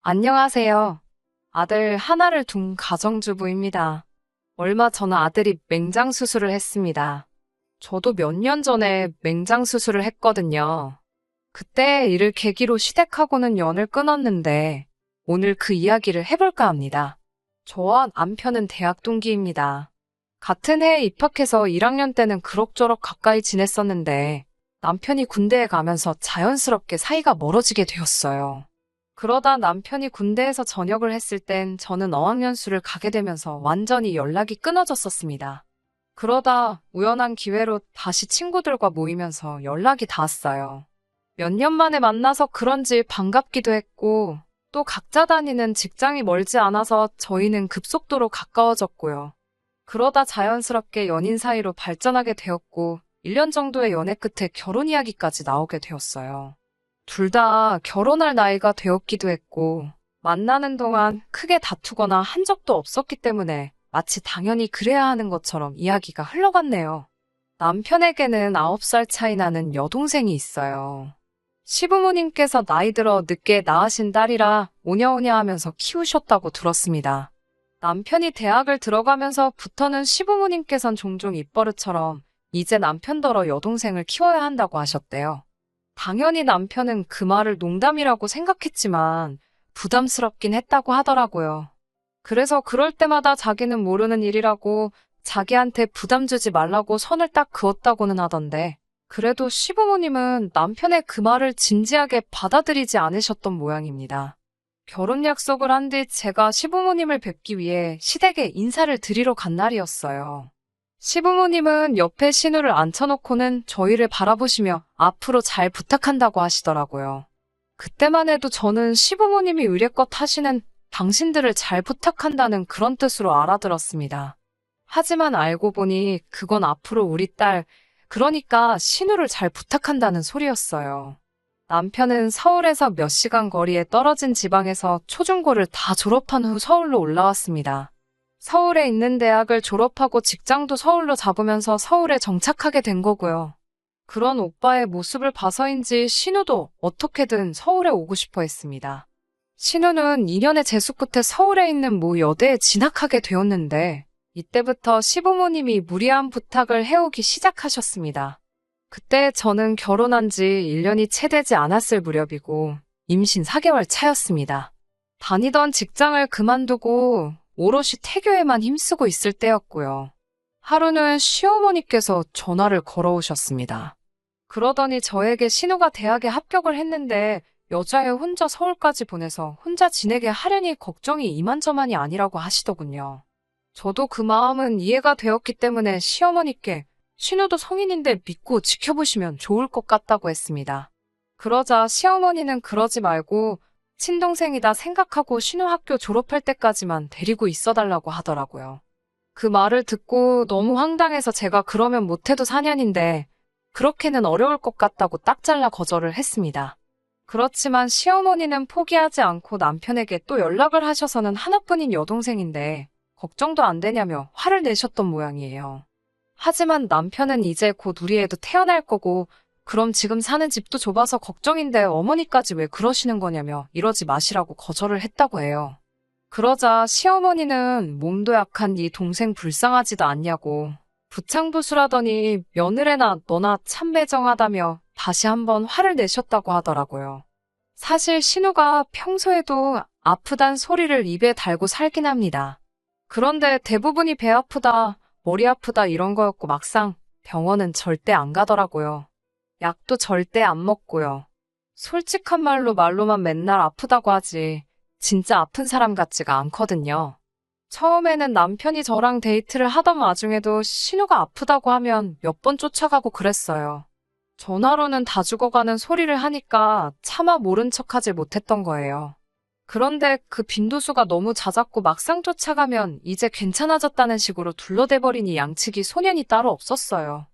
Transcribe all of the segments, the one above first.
안녕하세요. 아들 하나를 둔 가정주부입니다. 얼마 전 아들이 맹장 수술을 했습니다. 저도 몇 년 전에 맹장 수술을 했거든요. 그때 이를 계기로 시댁하고는 연을 끊었는데 오늘 그 이야기를 해볼까 합니다. 저와 남편은 대학 동기입니다. 같은 해에 입학해서 1학년 때는 그럭저럭 가까이 지냈었는데 남편이 군대에 가면서 자연스럽게 사이가 멀어지게 되었어요. 그러다 남편이 군대에서 전역을 했을 땐 저는 어학연수를 가게 되면서 완전히 연락이 끊어졌었습니다. 그러다 우연한 기회로 다시 친구들과 모이면서 연락이 닿았어요. 몇 년 만에 만나서 그런지 반갑기도 했고, 또 각자 다니는 직장이 멀지 않아서 저희는 급속도로 가까워졌고요. 그러다 자연스럽게 연인 사이로 발전하게 되었고, 1년 정도의 연애 끝에 결혼 이야기까지 나오게 되었어요. 둘 다 결혼할 나이가 되었기도 했고, 만나는 동안 크게 다투거나 한 적도 없었기 때문에 마치 당연히 그래야 하는 것처럼 이야기가 흘러갔네요. 남편에게는 9살 차이 나는 여동생이 있어요. 시부모님께서 나이 들어 늦게 낳으신 딸이라 오냐오냐 하면서 키우셨다고 들었습니다. 남편이 대학을 들어가면서부터는 시부모님께선 종종 입버릇처럼 이제 남편더러 여동생을 키워야 한다고 하셨대요. 당연히 남편은 그 말을 농담이라고 생각했지만 부담스럽긴 했다고 하더라고요. 그래서 그럴 때마다 자기는 모르는 일이라고 자기한테 부담 주지 말라고 선을 딱 그었다고는 하던데, 그래도 시부모님은 남편의 그 말을 진지하게 받아들이지 않으셨던 모양입니다. 결혼 약속을 한 뒤 제가 시부모님을 뵙기 위해 시댁에 인사를 드리러 간 날이었어요. 시부모님은 옆에 신우를 앉혀놓고는 저희를 바라보시며 앞으로 잘 부탁한다고 하시더라고요. 그때만 해도 저는 시부모님이 의례껏 하시는 당신들을 잘 부탁한다는 그런 뜻으로 알아들었습니다. 하지만 알고 보니 그건 앞으로 우리 딸, 그러니까 신우를 잘 부탁한다는 소리였어요. 남편은 서울에서 몇 시간 거리에 떨어진 지방에서 초중고를 다 졸업한 후 서울로 올라왔습니다. 서울에 있는 대학을 졸업하고 직장도 서울로 잡으면서 서울에 정착하게 된 거고요. 그런 오빠의 모습을 봐서인지 신우도 어떻게든 서울에 오고 싶어 했습니다. 신우는 2년의 재수 끝에 서울에 있는 모 여대에 진학하게 되었는데 이때부터 시부모님이 무리한 부탁을 해오기 시작하셨습니다. 그때 저는 결혼한 지 1년이 채 되지 않았을 무렵이고 임신 4개월 차였습니다. 다니던 직장을 그만두고 오롯이 태교에만 힘쓰고 있을 때였고요. 하루는 시어머니께서 전화를 걸어오셨습니다. 그러더니 저에게 신우가 대학에 합격을 했는데 여자애 혼자 서울까지 보내서 혼자 지내게 하려니 걱정이 이만저만이 아니라고 하시더군요. 저도 그 마음은 이해가 되었기 때문에 시어머니께 신우도 성인인데 믿고 지켜보시면 좋을 것 같다고 했습니다. 그러자 시어머니는 그러지 말고 친동생이다 생각하고 신우 학교 졸업할 때까지만 데리고 있어달라고 하더라고요. 그 말을 듣고 너무 황당해서 제가 그러면 못해도 4년인데 그렇게는 어려울 것 같다고 딱 잘라 거절을 했습니다. 그렇지만 시어머니는 포기하지 않고 남편에게 또 연락을 하셔서는 하나뿐인 여동생인데 걱정도 안 되냐며 화를 내셨던 모양이에요. 하지만 남편은 이제 곧 우리 애도 태어날 거고 그럼 지금 사는 집도 좁아서 걱정인데 어머니까지 왜 그러시는 거냐며 이러지 마시라고 거절을 했다고 해요. 그러자 시어머니는 몸도 약한 네 동생 불쌍하지도 않냐고 부창부수라더니 며느리나 너나 참 매정하다며 다시 한번 화를 내셨다고 하더라고요. 사실 신우가 평소에도 아프단 소리를 입에 달고 살긴 합니다. 그런데 대부분이 배 아프다, 머리 아프다 이런 거였고 막상 병원은 절대 안 가더라고요. 약도 절대 안 먹고요. 솔직한 말로만 맨날 아프다고 하지 진짜 아픈 사람 같지가 않거든요. 처음에는 남편이 저랑 데이트를 하던 와중에도 신우가 아프다고 하면 몇 번 쫓아가고 그랬어요. 전화로는 다 죽어가는 소리를 하니까 차마 모른 척하지 못했던 거예요. 그런데 그 빈도수가 너무 잦았고 막상 쫓아가면 이제 괜찮아졌다는 식으로 둘러대버리니 양측이 소년이 따로 없었어요.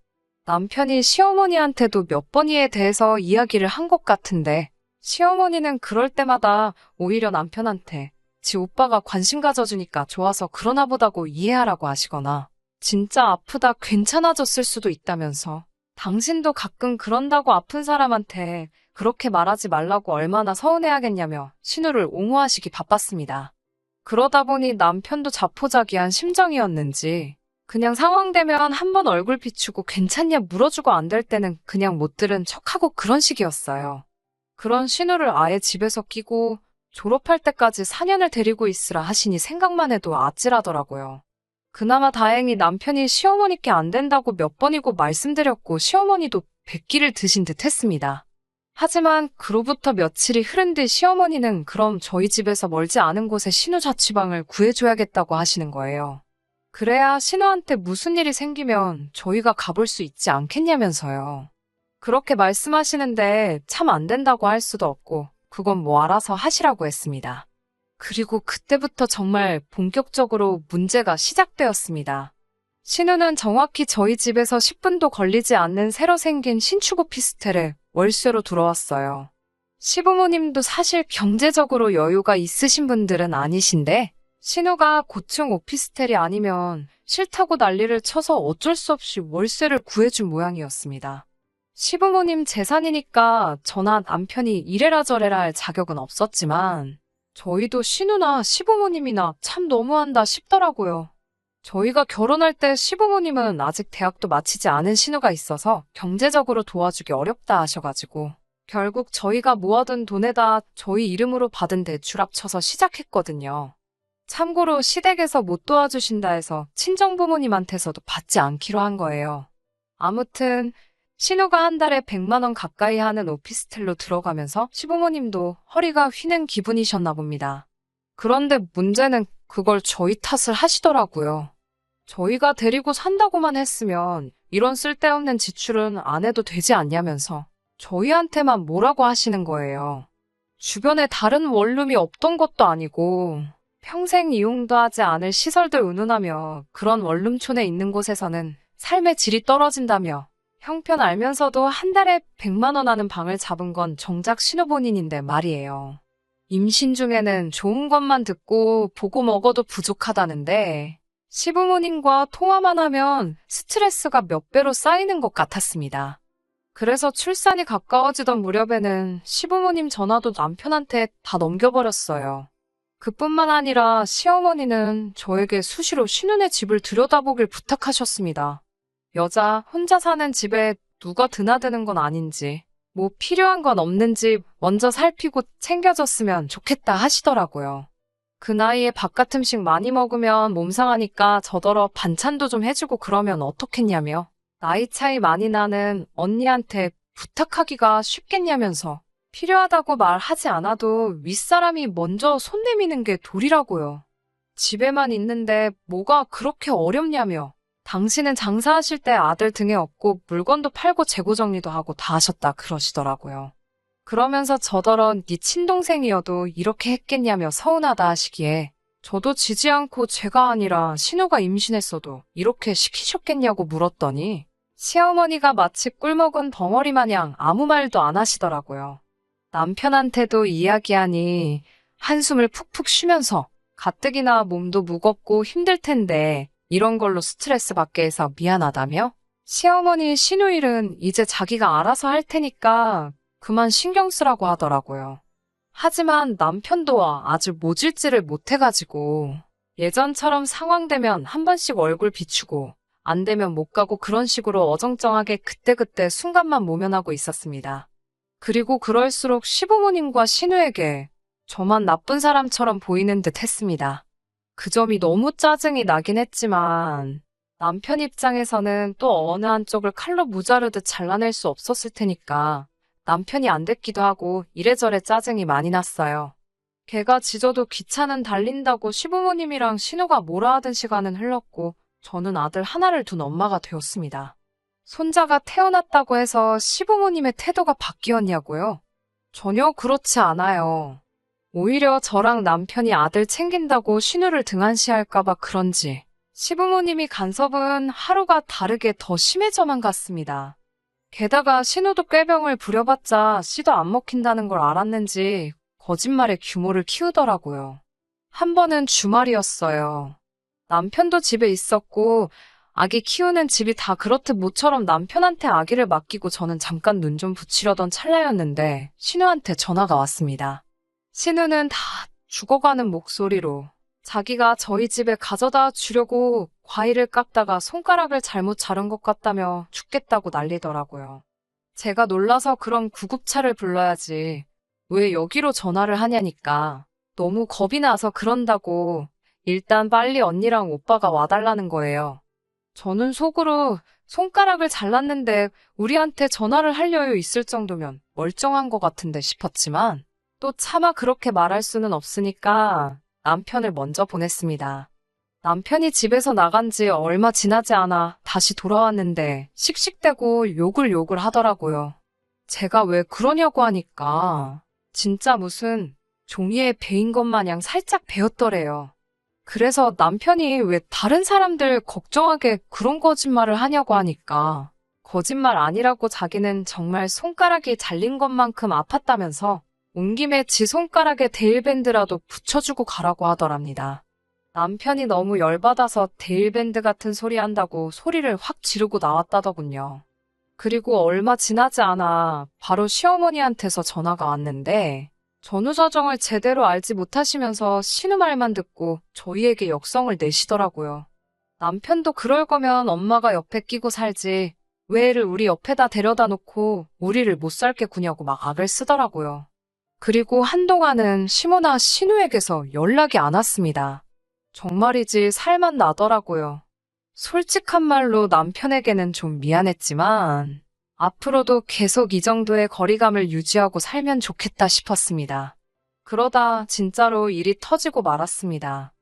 남편이 시어머니한테도 몇 번 이에 대해서 이야기를 한 것 같은데 시어머니는 그럴 때마다 오히려 남편한테 지 오빠가 관심 가져주니까 좋아서 그러나 보다고 이해하라고 하시거나 진짜 아프다 괜찮아졌을 수도 있다면서 당신도 가끔 그런다고 아픈 사람한테 그렇게 말하지 말라고 얼마나 서운해하겠냐며 신우를 옹호하시기 바빴습니다. 그러다 보니 남편도 자포자기한 심정이었는지 그냥 상황되면 한 번 얼굴 비추고 괜찮냐 물어주고 안 될 때는 그냥 못 들은 척하고 그런 식이었어요. 그런 신우를 아예 집에서 끼고 졸업할 때까지 4년을 데리고 있으라 하시니 생각만 해도 아찔하더라고요. 그나마 다행히 남편이 시어머니께 안 된다고 몇 번이고 말씀드렸고 시어머니도 백기를 드신 듯 했습니다. 하지만 그로부터 며칠이 흐른 뒤 시어머니는 그럼 저희 집에서 멀지 않은 곳에 신우 자취방을 구해줘야겠다고 하시는 거예요. 그래야 신우한테 무슨 일이 생기면 저희가 가볼 수 있지 않겠냐면서요. 그렇게 말씀하시는데 참 안 된다고 할 수도 없고 그건 뭐 알아서 하시라고 했습니다. 그리고 그때부터 정말 본격적으로 문제가 시작되었습니다. 신우는 정확히 저희 집에서 10분도 걸리지 않는 새로 생긴 신축 오피스텔에 월세로 들어왔어요. 시부모님도 사실 경제적으로 여유가 있으신 분들은 아니신데 신우가 고층 오피스텔이 아니면 싫다고 난리를 쳐서 어쩔 수 없이 월세를 구해준 모양이었습니다. 시부모님 재산이니까 저나 남편이 이래라 저래라 할 자격은 없었지만 저희도 신우나 시부모님이나 참 너무한다 싶더라고요. 저희가 결혼할 때 시부모님은 아직 대학도 마치지 않은 신우가 있어서 경제적으로 도와주기 어렵다 하셔가지고 결국 저희가 모아둔 돈에다 저희 이름으로 받은 대출 합쳐서 시작했거든요. 참고로 시댁에서 못 도와주신다 해서 친정부모님한테서도 받지 않기로 한 거예요. 아무튼 신우가 한 달에 100만 원 가까이 하는 오피스텔로 들어가면서 시부모님도 허리가 휘는 기분이셨나 봅니다. 그런데 문제는 그걸 저희 탓을 하시더라고요. 저희가 데리고 산다고만 했으면 이런 쓸데없는 지출은 안 해도 되지 않냐면서 저희한테만 뭐라고 하시는 거예요. 주변에 다른 원룸이 없던 것도 아니고 평생 이용도 하지 않을 시설들 운운하며 그런 원룸촌에 있는 곳에서는 삶의 질이 떨어진다며 형편 알면서도 한 달에 100만 원 하는 방을 잡은 건 정작 신우 본인인데 말이에요. 임신 중에는 좋은 것만 듣고 보고 먹어도 부족하다는데 시부모님과 통화만 하면 스트레스가 몇 배로 쌓이는 것 같았습니다. 그래서 출산이 가까워지던 무렵에는 시부모님 전화도 남편한테 다 넘겨버렸어요. 그뿐만 아니라 시어머니는 저에게 수시로 신우네 집을 들여다보길 부탁하셨습니다. 여자 혼자 사는 집에 누가 드나드는 건 아닌지, 뭐 필요한 건 없는지 먼저 살피고 챙겨줬으면 좋겠다 하시더라고요. 그 나이에 바깥 음식 많이 먹으면 몸 상하니까 저더러 반찬도 좀 해주고 그러면 어떻겠냐며 나이 차이 많이 나는 언니한테 부탁하기가 쉽겠냐면서 필요하다고 말하지 않아도 윗사람이 먼저 손 내미는 게 도리라고요. 집에만 있는데 뭐가 그렇게 어렵냐며 당신은 장사하실 때 아들 등에 업고 물건도 팔고 재고 정리도 하고 다 하셨다 그러시더라고요. 그러면서 저더러 네 친동생이어도 이렇게 했겠냐며 서운하다 하시기에 저도 지지 않고 제가 아니라 신우가 임신했어도 이렇게 시키셨겠냐고 물었더니 시어머니가 마치 꿀먹은 벙어리 마냥 아무 말도 안 하시더라고요. 남편한테도 이야기하니 한숨을 푹푹 쉬면서 가뜩이나 몸도 무겁고 힘들 텐데 이런 걸로 스트레스 받게 해서 미안하다며 시어머니 신우 일은 이제 자기가 알아서 할 테니까 그만 신경 쓰라고 하더라고요. 하지만 남편도 아주 모질지를 못해가지고 예전처럼 상황되면 한 번씩 얼굴 비추고 안 되면 못 가고 그런 식으로 어정쩡하게 그때그때 순간만 모면하고 있었습니다. 그리고 그럴수록 시부모님과 신우에게 저만 나쁜 사람처럼 보이는 듯 했습니다. 그 점이 너무 짜증이 나긴 했지만 남편 입장에서는 또 어느 한쪽을 칼로 무자르듯 잘라낼 수 없었을 테니까 남편이 안 됐기도 하고 이래저래 짜증이 많이 났어요. 걔가 짖어도 귀찮은 달린다고 시부모님이랑 신우가 뭐라 하던 시간은 흘렀고 저는 아들 하나를 둔 엄마가 되었습니다. 손자가 태어났다고 해서 시부모님의 태도가 바뀌었냐고요? 전혀 그렇지 않아요. 오히려 저랑 남편이 아들 챙긴다고 신우를 등한시할까봐 그런지 시부모님이 간섭은 하루가 다르게 더 심해져만 갔습니다. 게다가 신우도 꾀병을 부려봤자 씨도 안 먹힌다는 걸 알았는지 거짓말에 규모를 키우더라고요. 한 번은 주말이었어요. 남편도 집에 있었고 아기 키우는 집이 다 그렇듯 모처럼 남편한테 아기를 맡기고 저는 잠깐 눈 좀 붙이려던 찰나였는데 신우한테 전화가 왔습니다. 신우는 다 죽어가는 목소리로 자기가 저희 집에 가져다 주려고 과일을 깎다가 손가락을 잘못 자른 것 같다며 죽겠다고 난리더라고요. 제가 놀라서 그럼 구급차를 불러야지. 왜 여기로 전화를 하냐니까. 너무 겁이 나서 그런다고 일단 빨리 언니랑 오빠가 와달라는 거예요. 저는 속으로 손가락을 잘랐는데 우리한테 전화를 할 여유 있을 정도면 멀쩡한 것 같은데 싶었지만 또 차마 그렇게 말할 수는 없으니까 남편을 먼저 보냈습니다. 남편이 집에서 나간 지 얼마 지나지 않아 다시 돌아왔는데 씩씩대고 욕을 하더라고요. 제가 왜 그러냐고 하니까 진짜 무슨 종이에 베인 것 마냥 살짝 베었더래요. 그래서 남편이 왜 다른 사람들 걱정하게 그런 거짓말을 하냐고 하니까 거짓말 아니라고 자기는 정말 손가락이 잘린 것만큼 아팠다면서 온 김에 지 손가락에 데일밴드라도 붙여주고 가라고 하더랍니다. 남편이 너무 열받아서 데일밴드 같은 소리 한다고 소리를 확 지르고 나왔다더군요. 그리고 얼마 지나지 않아 바로 시어머니한테서 전화가 왔는데 전후 사정을 제대로 알지 못하시면서 신우 말만 듣고 저희에게 역성을 내시더라고요. 남편도 그럴 거면 엄마가 옆에 끼고 살지 왜 애를 우리 옆에다 데려다 놓고 우리를 못 살게 구냐고 막 악을 쓰더라고요. 그리고 한동안은 시모나 신우에게서 연락이 안 왔습니다. 정말이지 살만 나더라고요. 솔직한 말로 남편에게는 좀 미안했지만 앞으로도 계속 이 정도의 거리감을 유지하고 살면 좋겠다 싶었습니다. 그러다 진짜로 일이 터지고 말았습니다.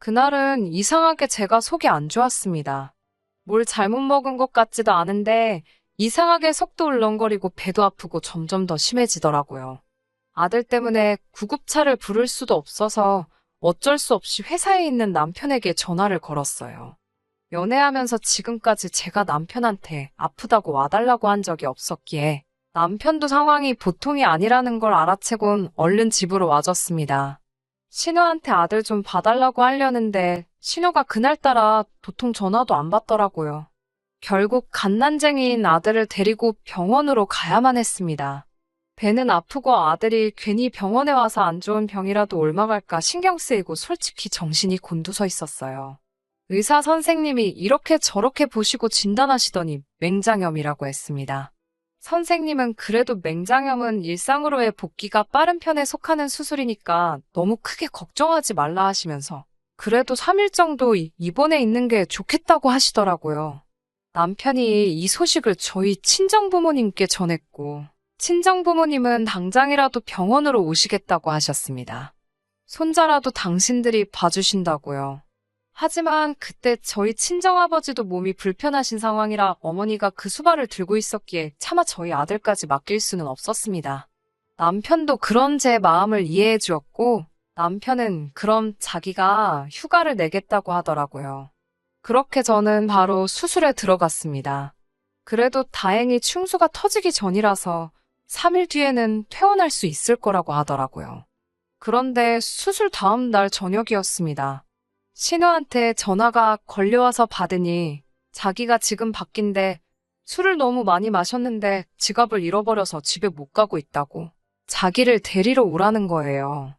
그날은 이상하게 제가 속이 안 좋았습니다. 뭘 잘못 먹은 것 같지도 않은데 이상하게 속도 울렁거리고 배도 아프고 점점 더 심해지더라고요. 아들 때문에 구급차를 부를 수도 없어서 어쩔 수 없이 회사에 있는 남편에게 전화를 걸었어요. 연애하면서 지금까지 제가 남편한테 아프다고 와달라고 한 적이 없었기에 남편도 상황이 보통이 아니라는 걸 알아채곤 얼른 집으로 와줬습니다. 신우한테 아들 좀 봐달라고 하려는데 신우가 그날따라 도통 전화도 안 받더라고요. 결국 갓난쟁이인 아들을 데리고 병원으로 가야만 했습니다. 배는 아프고 아들이 괜히 병원에 와서 안 좋은 병이라도 옮아갈까 신경 쓰이고 솔직히 정신이 곤두서 있었어요. 의사 선생님이 이렇게 저렇게 보시고 진단하시더니 맹장염이라고 했습니다. 선생님은 그래도 맹장염은 일상으로의 복귀가 빠른 편에 속하는 수술이니까 너무 크게 걱정하지 말라 하시면서 그래도 3일 정도 입원해 있는 게 좋겠다고 하시더라고요. 남편이 이 소식을 저희 친정부모님께 전했고 친정부모님은 당장이라도 병원으로 오시겠다고 하셨습니다. 손자라도 당신들이 봐주신다고요. 하지만 그때 저희 친정아버지도 몸이 불편하신 상황이라 어머니가 그 수발을 들고 있었기에 차마 저희 아들까지 맡길 수는 없었습니다. 남편도 그런 제 마음을 이해해 주었고 남편은 그럼 자기가 휴가를 내겠다고 하더라고요. 그렇게 저는 바로 수술에 들어갔습니다. 그래도 다행히 충수가 터지기 전이라서 3일 뒤에는 퇴원할 수 있을 거라고 하더라고요. 그런데 수술 다음 날 저녁이었습니다. 신우한테 전화가 걸려와서 받으니 자기가 지금 밖인데 술을 너무 많이 마셨는데 지갑을 잃어버려서 집에 못 가고 있다고 자기를 데리러 오라는 거예요.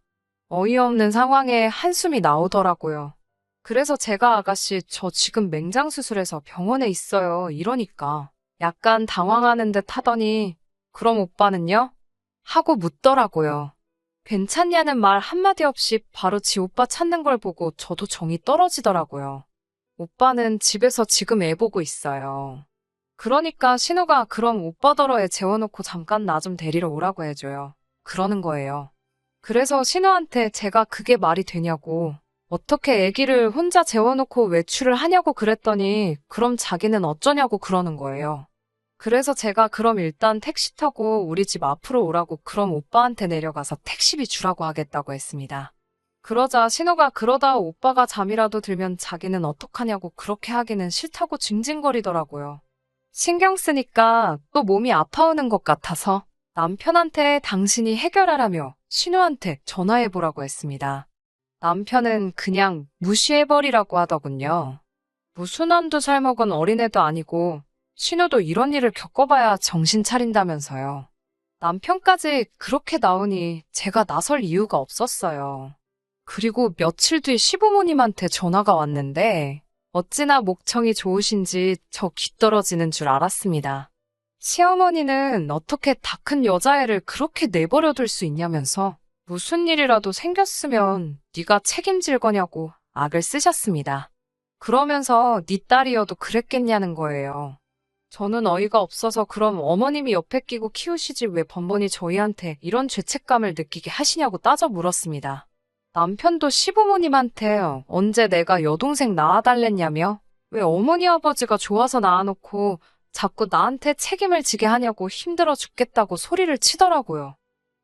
어이없는 상황에 한숨이 나오더라고요. 그래서 제가 아가씨 저 지금 맹장 수술해서 병원에 있어요 이러니까 약간 당황하는 듯 하더니 그럼 오빠는요? 하고 묻더라고요. 괜찮냐는 말 한마디 없이 바로 지 오빠 찾는 걸 보고 저도 정이 떨어지더라고요. 오빠는 집에서 지금 애 보고 있어요. 그러니까 신우가 그럼 오빠더러 애 재워놓고 잠깐 나 좀 데리러 오라고 해줘요. 그러는 거예요. 그래서 신우한테 제가 그게 말이 되냐고 어떻게 애기를 혼자 재워놓고 외출을 하냐고 그랬더니 그럼 자기는 어쩌냐고 그러는 거예요. 그래서 제가 그럼 일단 택시 타고 우리 집 앞으로 오라고 그럼 오빠한테 내려가서 택시비 주라고 하겠다고 했습니다. 그러자 신우가 그러다 오빠가 잠이라도 들면 자기는 어떡하냐고 그렇게 하기는 싫다고 징징거리더라고요. 신경 쓰니까 또 몸이 아파오는 것 같아서 남편한테 당신이 해결하라며 신우한테 전화해보라고 했습니다. 남편은 그냥 무시해버리라고 하더군요. 무슨 한두 살 먹은 어린애도 아니고 신우도 이런 일을 겪어봐야 정신 차린다면서요. 남편까지 그렇게 나오니 제가 나설 이유가 없었어요. 그리고 며칠 뒤 시부모님한테 전화가 왔는데 어찌나 목청이 좋으신지 저 귀떨어지는 줄 알았습니다. 시어머니는 어떻게 다 큰 여자애를 그렇게 내버려 둘 수 있냐면서 무슨 일이라도 생겼으면 네가 책임질 거냐고 악을 쓰셨습니다. 그러면서 네 딸이어도 그랬겠냐는 거예요. 저는 어이가 없어서 그럼 어머님이 옆에 끼고 키우시지 왜 번번이 저희한테 이런 죄책감을 느끼게 하시냐고 따져 물었습니다. 남편도 시부모님한테 언제 내가 여동생 낳아달랬냐며 왜 어머니 아버지가 좋아서 낳아놓고 자꾸 나한테 책임을 지게 하냐고 힘들어 죽겠다고 소리를 치더라고요.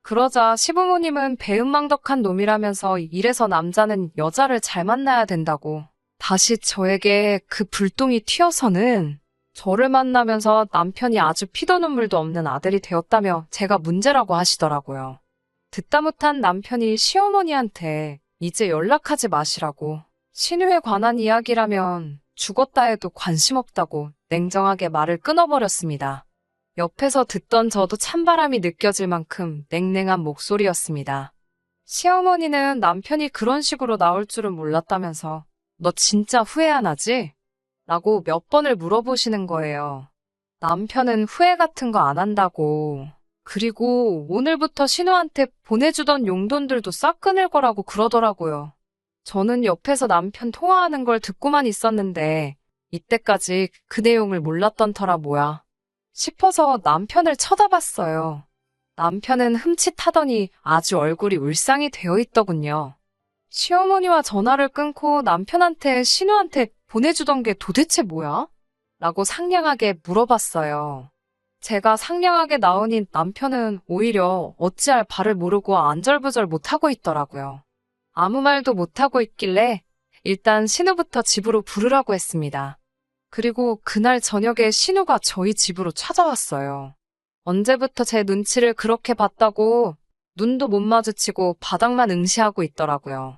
그러자 시부모님은 배은망덕한 놈이라면서 이래서 남자는 여자를 잘 만나야 된다고 다시 저에게 그 불똥이 튀어서는 저를 만나면서 남편이 아주 피도 눈물도 없는 아들이 되었다며 제가 문제라고 하시더라고요. 듣다 못한 남편이 시어머니한테 이제 연락하지 마시라고 신우에 관한 이야기라면 죽었다 해도 관심 없다고 냉정하게 말을 끊어버렸습니다. 옆에서 듣던 저도 찬바람이 느껴질 만큼 냉랭한 목소리였습니다. 시어머니는 남편이 그런 식으로 나올 줄은 몰랐다면서 너 진짜 후회 안 하지? 라고 몇 번을 물어보시는 거예요. 남편은 후회 같은 거 안 한다고. 그리고 오늘부터 신우한테 보내주던 용돈들도 싹 끊을 거라고 그러더라고요. 저는 옆에서 남편 통화하는 걸 듣고만 있었는데 이때까지 그 내용을 몰랐던 터라 뭐야 싶어서 남편을 쳐다봤어요. 남편은 흠칫하더니 아주 얼굴이 울상이 되어 있더군요. 시어머니와 전화를 끊고 남편한테 신우한테 보내주던 게 도대체 뭐야? 라고 상냥하게 물어봤어요. 제가 상냥하게 나오니 남편은 오히려 어찌할 바를 모르고 안절부절 못하고 있더라고요. 아무 말도 못하고 있길래 일단 신우부터 집으로 부르라고 했습니다. 그리고 그날 저녁에 신우가 저희 집으로 찾아왔어요. 언제부터 제 눈치를 그렇게 봤다고 눈도 못 마주치고 바닥만 응시하고 있더라고요.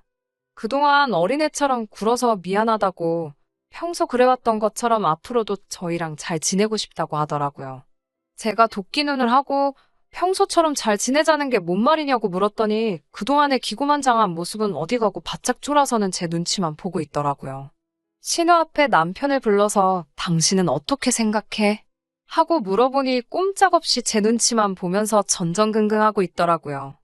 그동안 어린애처럼 굴어서 미안하다고 평소 그래왔던 것처럼 앞으로도 저희랑 잘 지내고 싶다고 하더라고요. 제가 도끼 눈을 하고 평소처럼 잘 지내자는 게 뭔 말이냐고 물었더니 그동안의 기고만장한 모습은 어디 가고 바짝 쫄아서는 제 눈치만 보고 있더라고요. 신우 앞에 남편을 불러서 당신은 어떻게 생각해? 하고 물어보니 꼼짝없이 제 눈치만 보면서 전전긍긍하고 있더라고요.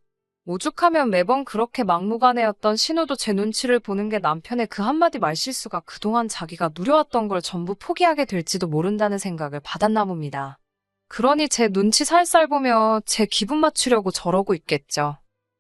오죽하면 매번 그렇게 막무가내였던 신우도 제 눈치를 보는 게 남편의 그 한마디 말실수가 그동안 자기가 누려왔던 걸 전부 포기하게 될지도 모른다는 생각을 받았나 봅니다. 그러니 제 눈치 살살 보며 제 기분 맞추려고 저러고 있겠죠.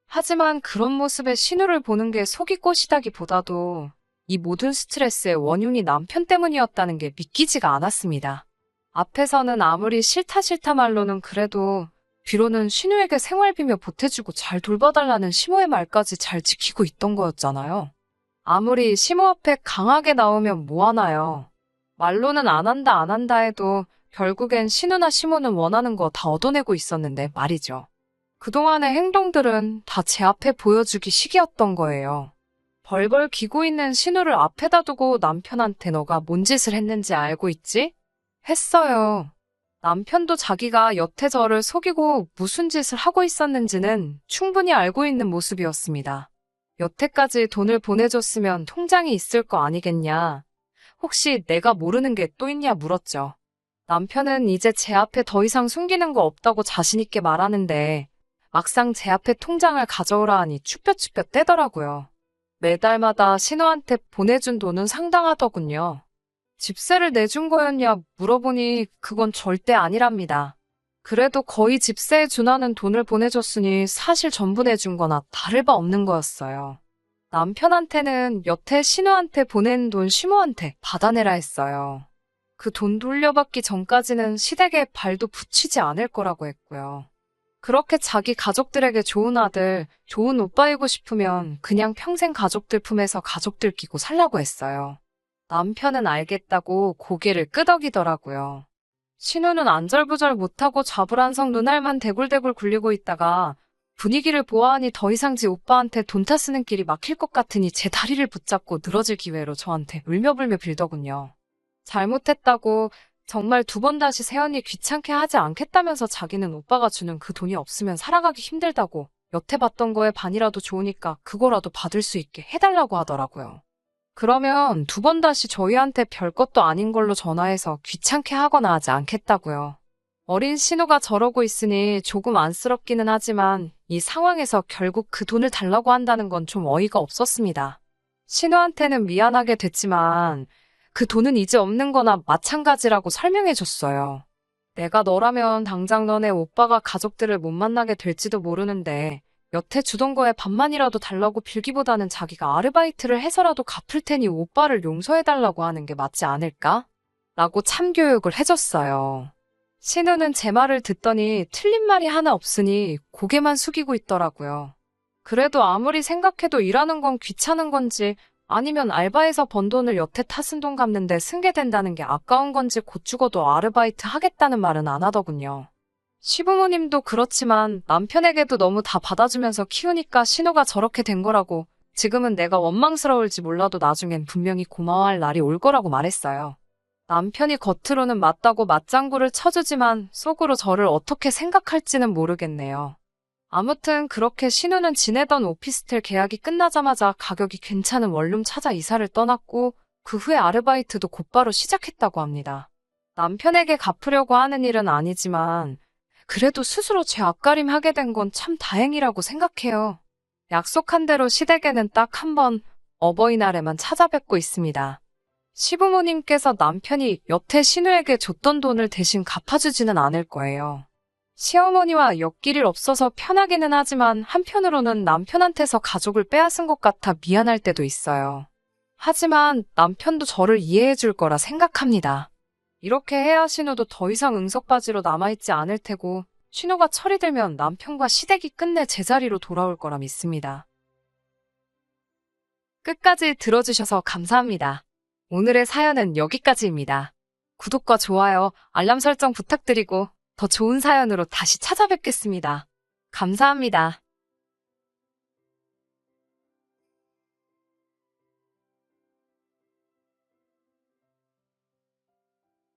하지만 그런 모습에 신우를 보는 게 속이 꼬시다기보다도 이 모든 스트레스의 원흉이 남편 때문이었다는 게 믿기지가 않았습니다. 앞에서는 아무리 싫다 싫다 말로는 그래도 뒤로는 신우에게 생활비며 보태주고 잘 돌봐달라는 시모의 말까지 잘 지키고 있던 거였잖아요. 아무리 시모 앞에 강하게 나오면 뭐하나요? 말로는 안 한다 안 한다 해도 결국엔 신우나 시모는 원하는 거 다 얻어내고 있었는데 말이죠. 그동안의 행동들은 다 제 앞에 보여주기 식이었던 거예요. 벌벌 기고 있는 신우를 앞에다 두고 남편한테 너가 뭔 짓을 했는지 알고 있지? 했어요. 남편도 자기가 여태 저를 속이고 무슨 짓을 하고 있었는지는 충분히 알고 있는 모습이었습니다. 여태까지 돈을 보내줬으면 통장이 있을 거 아니겠냐. 혹시 내가 모르는 게 또 있냐 물었죠. 남편은 이제 제 앞에 더 이상 숨기는 거 없다고 자신있게 말하는데 막상 제 앞에 통장을 가져오라 하니 추뼛추뼛 떼더라고요. 매달마다 신우한테 보내준 돈은 상당하더군요. 집세를 내준 거였냐 물어보니 그건 절대 아니랍니다. 그래도 거의 집세에 준하는 돈을 보내줬으니 사실 전부 내준 거나 다를 바 없는 거였어요. 남편한테는 여태 신우한테 보낸 돈 시모한테 받아내라 했어요. 그 돈 돌려받기 전까지는 시댁에 발도 붙이지 않을 거라고 했고요. 그렇게 자기 가족들에게 좋은 아들, 좋은 오빠이고 싶으면 그냥 평생 가족들 품에서 가족들 끼고 살라고 했어요. 남편은 알겠다고 고개를 끄덕이더라고요. 신우는 안절부절 못하고 좌불안성 눈알만 대굴대굴 굴리고 있다가 분위기를 보아하니 더 이상 지 오빠한테 돈 타 쓰는 길이 막힐 것 같으니 제 다리를 붙잡고 늘어질 기회로 저한테 울며불며 빌더군요. 잘못했다고 정말 두 번 다시 새언니 귀찮게 하지 않겠다면서 자기는 오빠가 주는 그 돈이 없으면 살아가기 힘들다고 여태 받던 거에 반이라도 좋으니까 그거라도 받을 수 있게 해달라고 하더라고요. 그러면 두 번 다시 저희한테 별것도 아닌 걸로 전화해서 귀찮게 하거나 하지 않겠다고요. 어린 신우가 저러고 있으니 조금 안쓰럽기는 하지만 이 상황에서 결국 그 돈을 달라고 한다는 건 좀 어이가 없었습니다. 신우한테는 미안하게 됐지만 그 돈은 이제 없는 거나 마찬가지라고 설명해 줬어요. 내가 너라면 당장 너네 오빠가 가족들을 못 만나게 될지도 모르는데 여태 주던 거에 반만이라도 달라고 빌기보다는 자기가 아르바이트를 해서라도 갚을 테니 오빠를 용서해달라고 하는 게 맞지 않을까? 라고 참교육을 해줬어요. 신우는 제 말을 듣더니 틀린 말이 하나 없으니 고개만 숙이고 있더라고요. 그래도 아무리 생각해도 일하는 건 귀찮은 건지 아니면 알바해서 번 돈을 여태 타쓴 돈 갚는데 승계된다는 게 아까운 건지 곧 죽어도 아르바이트 하겠다는 말은 안 하더군요. 시부모님도 그렇지만 남편에게도 너무 다 받아주면서 키우니까 신우가 저렇게 된 거라고 지금은 내가 원망스러울지 몰라도 나중엔 분명히 고마워할 날이 올 거라고 말했어요. 남편이 겉으로는 맞다고 맞장구를 쳐주지만 속으로 저를 어떻게 생각할지는 모르겠네요. 아무튼 그렇게 신우는 지내던 오피스텔 계약이 끝나자마자 가격이 괜찮은 원룸 찾아 이사를 떠났고 그 후에 아르바이트도 곧바로 시작했다고 합니다. 남편에게 갚으려고 하는 일은 아니지만 그래도 스스로 제 앞가림 하게 된 건 참 다행이라고 생각해요. 약속한 대로 시댁에는 딱 한 번 어버이날에만 찾아뵙고 있습니다. 시부모님께서 남편이 여태 신우에게 줬던 돈을 대신 갚아주지는 않을 거예요. 시어머니와 엮일 일 없어서 편하기는 하지만 한편으로는 남편한테서 가족을 빼앗은 것 같아 미안할 때도 있어요. 하지만 남편도 저를 이해해 줄 거라 생각합니다. 이렇게 해야 신우도 더 이상 응석바지로 남아있지 않을 테고 신우가 철이 들면 남편과 시댁이 끝내 제자리로 돌아올 거라 믿습니다. 끝까지 들어주셔서 감사합니다. 오늘의 사연은 여기까지입니다. 구독과 좋아요, 알람 설정 부탁드리고 더 좋은 사연으로 다시 찾아뵙겠습니다. 감사합니다.